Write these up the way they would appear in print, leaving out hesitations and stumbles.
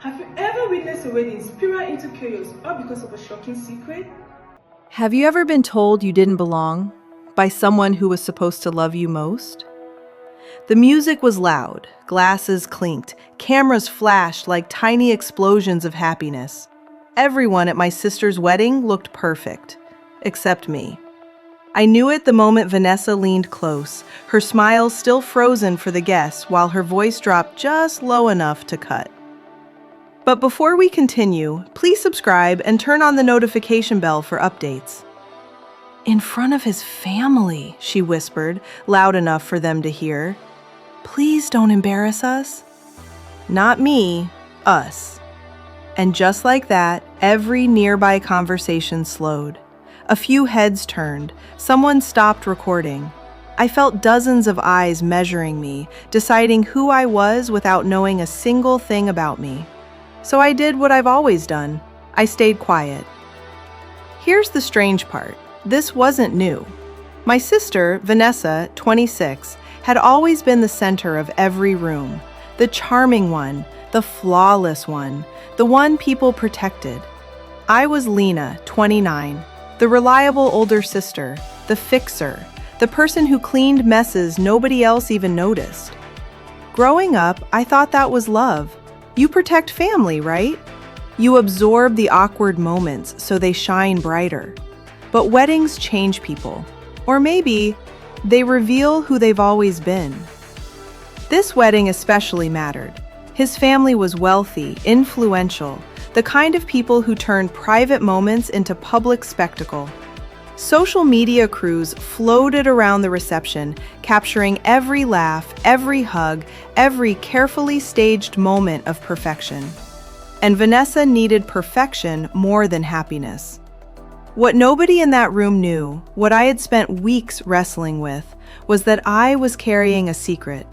Have you ever witnessed a wedding spiral into chaos all because of a shocking secret? Have you ever been told you didn't belong by someone who was supposed to love you most? The music was loud, glasses clinked, cameras flashed like tiny explosions of happiness. Everyone at my sister's wedding looked perfect, except me. I knew it the moment Vanessa leaned close, her smile still frozen for the guests while her voice dropped just low enough to cut. But before we continue, please subscribe and turn on the notification bell for updates. In front of his family, she whispered, loud enough for them to hear. Please don't embarrass us. Not me, us. And just like that, every nearby conversation slowed. A few heads turned. Someone stopped recording. I felt dozens of eyes measuring me, deciding who I was without knowing a single thing about me. So I did what I've always done. I stayed quiet. Here's the strange part. This wasn't new. My sister, Vanessa, 26, had always been the center of every room. The charming one, the flawless one, the one people protected. I was Lena, 29, the reliable older sister, the fixer, the person who cleaned messes nobody else even noticed. Growing up, I thought that was love. You protect family, right? You absorb the awkward moments so they shine brighter. But weddings change people. Or maybe they reveal who they've always been. This wedding especially mattered. His family was wealthy, influential, the kind of people who turned private moments into public spectacle. Social media crews floated around the reception, capturing every laugh, every hug, every carefully staged moment of perfection. And Vanessa needed perfection more than happiness. What nobody in that room knew, what I had spent weeks wrestling with, was that I was carrying a secret.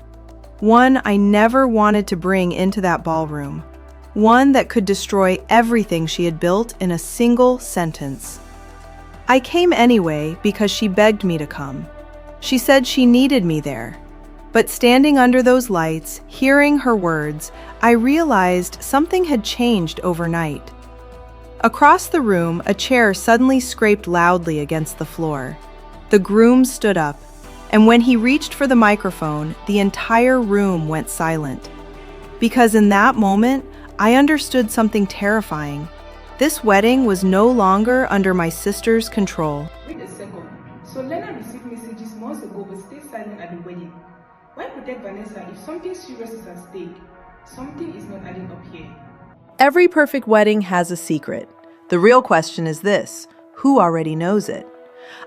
One I never wanted to bring into that ballroom. One that could destroy everything she had built in a single sentence. I came anyway because she begged me to come. She said she needed me there. But standing under those lights, hearing her words, I realized something had changed overnight. Across the room, a chair suddenly scraped loudly against the floor. The groom stood up, and when he reached for the microphone, the entire room went silent. Because in that moment, I understood something terrifying. This wedding was no longer under my sister's control. Wait a second. So Lena received messages months ago but stayed silent at the wedding. Why protect Vanessa if something serious is at stake? Something is not adding up here. Every perfect wedding has a secret. The real question is this: who already knows it?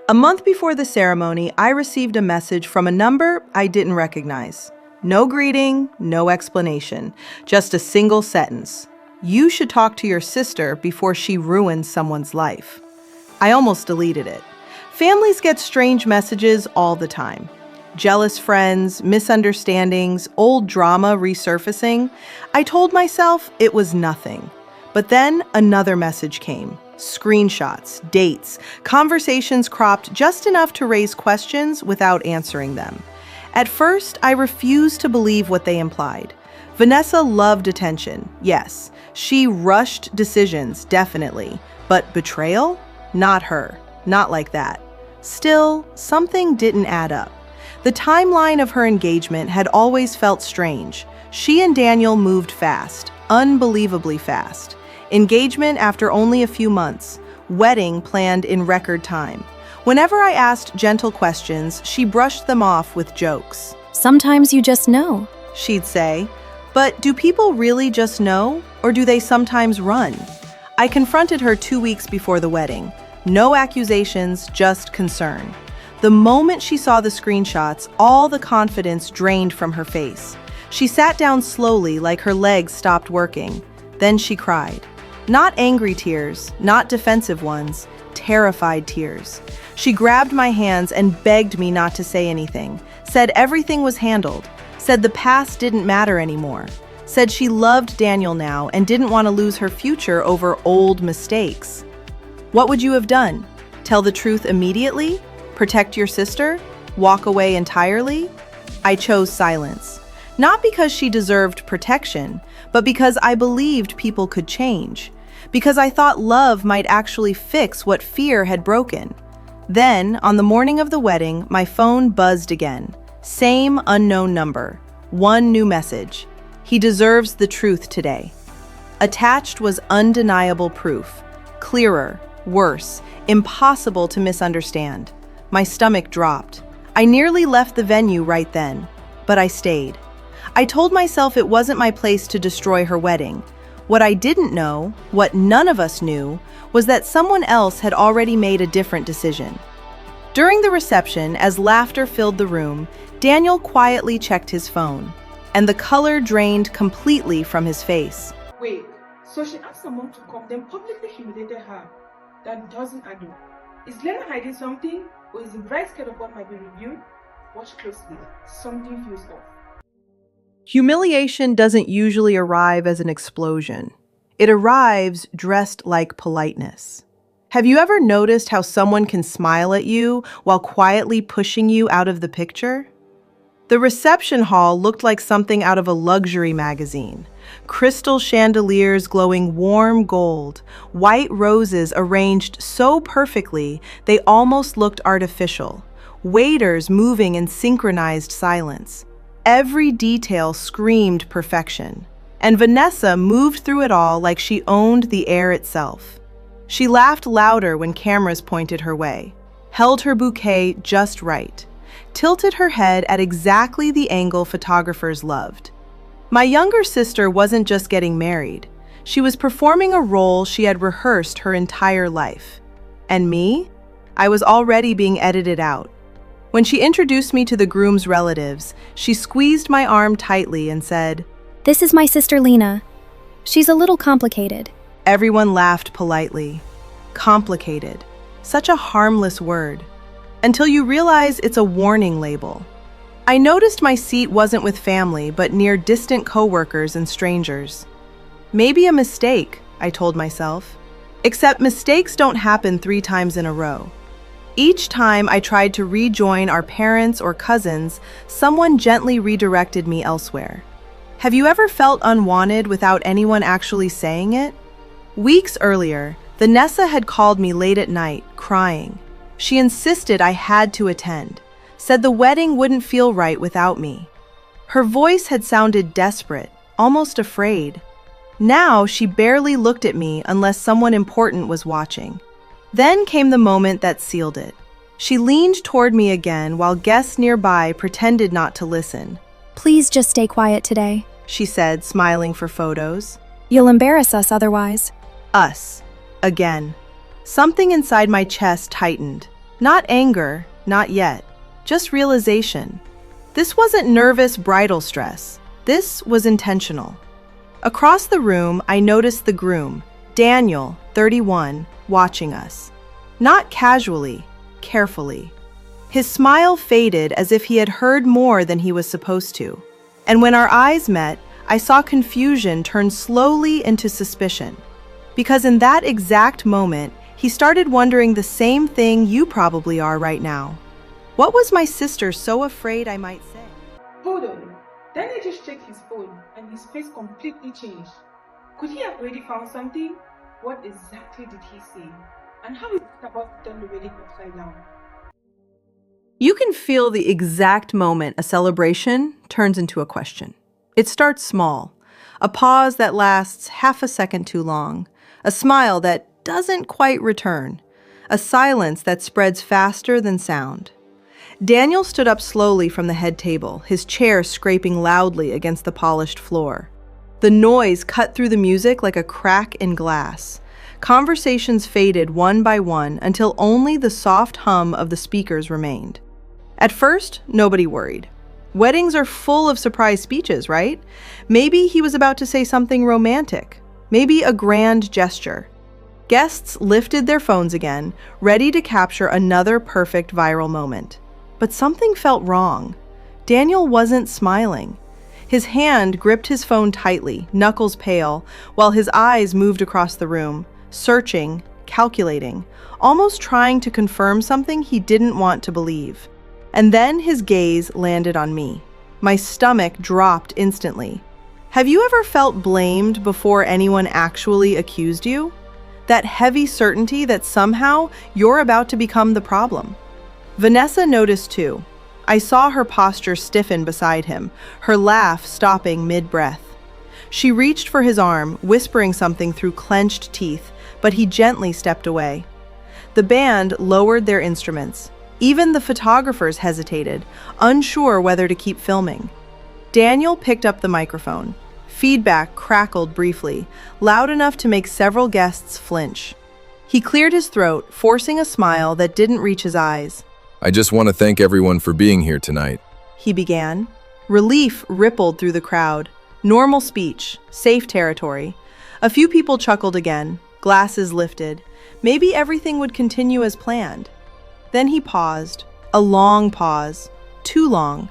A month before the ceremony, I received a message from a number I didn't recognize. No greeting, no explanation, just a single sentence. You should talk to your sister before she ruins someone's life. I almost deleted it. Families get strange messages all the time. Jealous friends, misunderstandings, old drama resurfacing. I told myself it was nothing. But then another message came. Screenshots, dates, conversations cropped just enough to raise questions without answering them. At first, I refused to believe what they implied. Vanessa loved attention, yes. She rushed decisions, definitely. But betrayal? Not her. Not like that. Still, something didn't add up. The timeline of her engagement had always felt strange. She and Daniel moved fast, unbelievably fast. Engagement after only a few months. Wedding planned in record time. Whenever I asked gentle questions, she brushed them off with jokes. Sometimes you just know, She'd say, but do people really just know, or do they sometimes run? I confronted her 2 weeks before the wedding. No accusations, just concern. The moment she saw the screenshots, all the confidence drained from her face. She sat down slowly like her legs stopped working. Then she cried. Not angry tears, not defensive ones, terrified tears. She grabbed my hands and begged me not to say anything, said everything was handled, said the past didn't matter anymore, said she loved Daniel now and didn't want to lose her future over old mistakes. What would you have done? Tell the truth immediately? Protect your sister? Walk away entirely? I chose silence. Not because she deserved protection, but because I believed people could change, because I thought love might actually fix what fear had broken. Then, on the morning of the wedding, my phone buzzed again. Same unknown number. One new message. He deserves the truth today. Attached was undeniable proof. Clearer, worse, impossible to misunderstand. My stomach dropped. I nearly left the venue right then, but I stayed. I told myself it wasn't my place to destroy her wedding. What I didn't know, what none of us knew, was that someone else had already made a different decision. During the reception, as laughter filled the room, Daniel quietly checked his phone, and the color drained completely from his face. Wait, so she asked someone to come, then publicly humiliated her? That doesn't add up. Is Lena hiding something, or is the bride scared of what might be revealed? Watch closely. Something feels off. Humiliation doesn't usually arrive as an explosion. It arrives dressed like politeness. Have you ever noticed how someone can smile at you while quietly pushing you out of the picture? The reception hall looked like something out of a luxury magazine. Crystal chandeliers glowing warm gold, white roses arranged so perfectly they almost looked artificial, waiters moving in synchronized silence. Every detail screamed perfection, and Vanessa moved through it all like she owned the air itself. She laughed louder when cameras pointed her way, held her bouquet just right, tilted her head at exactly the angle photographers loved. My younger sister wasn't just getting married. She was performing a role she had rehearsed her entire life. And me? I was already being edited out. When she introduced me to the groom's relatives, she squeezed my arm tightly and said, This is my sister Lena. She's a little complicated. Everyone laughed politely. Complicated. Such a harmless word. Until you realize it's a warning label. I noticed my seat wasn't with family, but near distant coworkers and strangers. Maybe a mistake, I told myself. Except mistakes don't happen 3 times in a row. Each time I tried to rejoin our parents or cousins, someone gently redirected me elsewhere. Have you ever felt unwanted without anyone actually saying it? Weeks earlier, Vanessa had called me late at night, crying. She insisted I had to attend, said the wedding wouldn't feel right without me. Her voice had sounded desperate, almost afraid. Now she barely looked at me unless someone important was watching. Then came the moment that sealed it. She leaned toward me again while guests nearby pretended not to listen. Please just stay quiet today. She said, smiling for photos. You'll embarrass us otherwise. Us. Again. Something inside my chest tightened. Not anger, not yet. Just realization. This wasn't nervous bridal stress. This was intentional. Across the room, I noticed the groom, Daniel, 31, watching us. Not casually, carefully. His smile faded as if he had heard more than he was supposed to. And when our eyes met, I saw confusion turn slowly into suspicion. Because in that exact moment, he started wondering the same thing you probably are right now. What was my sister so afraid I might say? Hold on. Daniel just checked his phone and his face completely changed. Could he have already found something? What exactly did he say? And how is it about to turn the wedding upside down? You can feel the exact moment a celebration turns into a question. It starts small, a pause that lasts half a second too long, a smile that doesn't quite return, a silence that spreads faster than sound. Daniel stood up slowly from the head table, his chair scraping loudly against the polished floor. The noise cut through the music like a crack in glass. Conversations faded one by one until only the soft hum of the speakers remained. At first, nobody worried. Weddings are full of surprise speeches, right? Maybe he was about to say something romantic. Maybe a grand gesture. Guests lifted their phones again, ready to capture another perfect viral moment. But something felt wrong. Daniel wasn't smiling. His hand gripped his phone tightly, knuckles pale, while his eyes moved across the room, searching, calculating, almost trying to confirm something he didn't want to believe. And then his gaze landed on me. My stomach dropped instantly. Have you ever felt blamed before anyone actually accused you? That heavy certainty that somehow you're about to become the problem. Vanessa noticed too. I saw her posture stiffen beside him, her laugh stopping mid-breath. She reached for his arm, whispering something through clenched teeth, but he gently stepped away. The band lowered their instruments. Even the photographers hesitated, unsure whether to keep filming. Daniel picked up the microphone. Feedback crackled briefly, loud enough to make several guests flinch. He cleared his throat, forcing a smile that didn't reach his eyes. I just want to thank everyone for being here tonight. He began. Relief rippled through the crowd. Normal speech, safe territory. A few people chuckled again, glasses lifted. Maybe everything would continue as planned. Then he paused, a long pause, too long.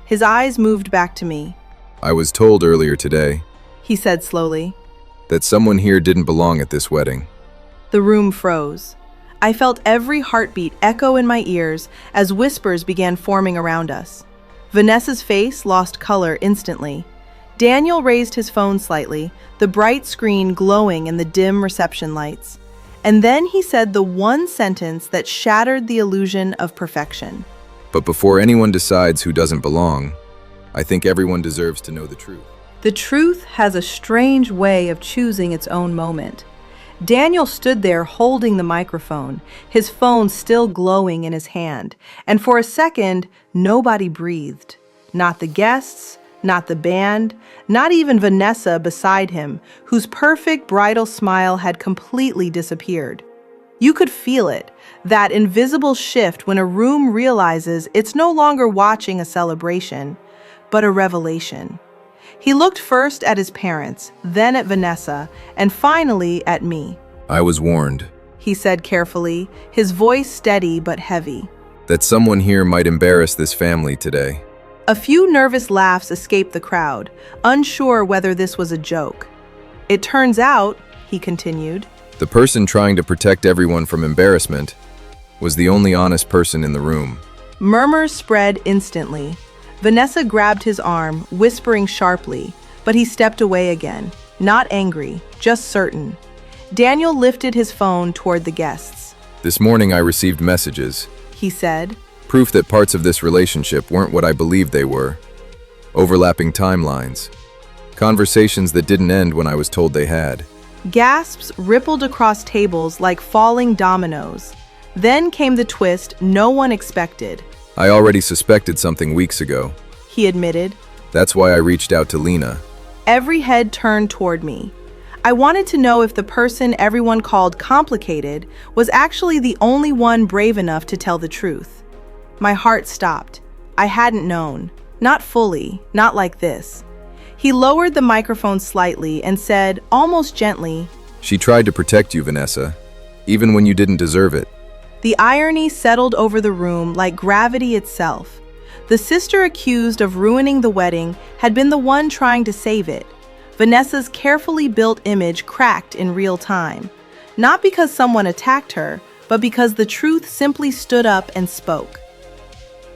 His eyes moved back to me. I was told earlier today, He said slowly. that someone here didn't belong at this wedding. The room froze. I felt every heartbeat echo in my ears as whispers began forming around us. Vanessa's face lost color instantly. Daniel raised his phone slightly, the bright screen glowing in the dim reception lights. And then he said the one sentence that shattered the illusion of perfection. But before anyone decides who doesn't belong, I think everyone deserves to know the truth. The truth has a strange way of choosing its own moment. Daniel stood there holding the microphone, his phone still glowing in his hand, and for a second, nobody breathed. Not the guests, not the band, not even Vanessa beside him, whose perfect bridal smile had completely disappeared. You could feel it, that invisible shift when a room realizes it's no longer watching a celebration, but a revelation. He looked first at his parents, then at Vanessa, and finally at me. I was warned He said carefully, his voice steady but heavy. that someone here might embarrass this family today. A few nervous laughs escaped the crowd, unsure whether this was a joke. It turns out, he continued, The person trying to protect everyone from embarrassment was the only honest person in the room. Murmurs spread instantly. Vanessa grabbed his arm, whispering sharply, but he stepped away again, not angry, just certain. Daniel lifted his phone toward the guests. This morning I received messages, He said, proof that parts of this relationship weren't what I believed they were. Overlapping timelines. Conversations that didn't end when I was told they had. Gasps rippled across tables like falling dominoes. Then came the twist no one expected. I already suspected something weeks ago. He admitted. That's why I reached out to Lena. Every head turned toward me. I wanted to know if the person everyone called complicated was actually the only one brave enough to tell the truth. My heart stopped. I hadn't known. Not fully, not like this. He lowered the microphone slightly and said, almost gently, She tried to protect you, Vanessa, even when you didn't deserve it. The irony settled over the room like gravity itself. The sister accused of ruining the wedding had been the one trying to save it. Vanessa's carefully built image cracked in real time. Not because someone attacked her, but because the truth simply stood up and spoke.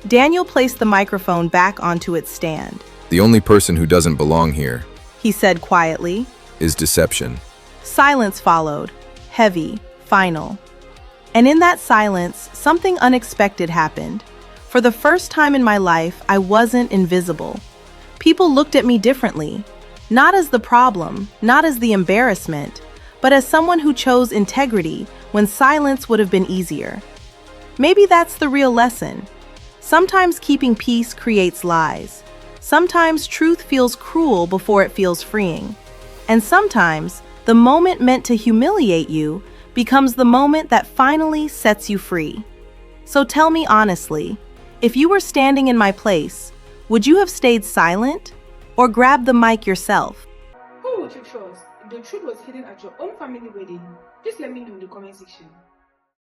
Daniel placed the microphone back onto its stand. The only person who doesn't belong here He said quietly. is deception. Silence followed, heavy, final. And in that silence, something unexpected happened. For the first time in my life, I wasn't invisible. People looked at me differently, not as the problem, not as the embarrassment, but as someone who chose integrity when silence would have been easier. Maybe that's the real lesson. Sometimes keeping peace creates lies. Sometimes truth feels cruel before it feels freeing. And sometimes the moment meant to humiliate you becomes the moment that finally sets you free. So tell me honestly, if you were standing in my place, would you have stayed silent or grabbed the mic yourself? Who would you trust if the truth was hidden at your own family wedding? Just let me know in the comment section.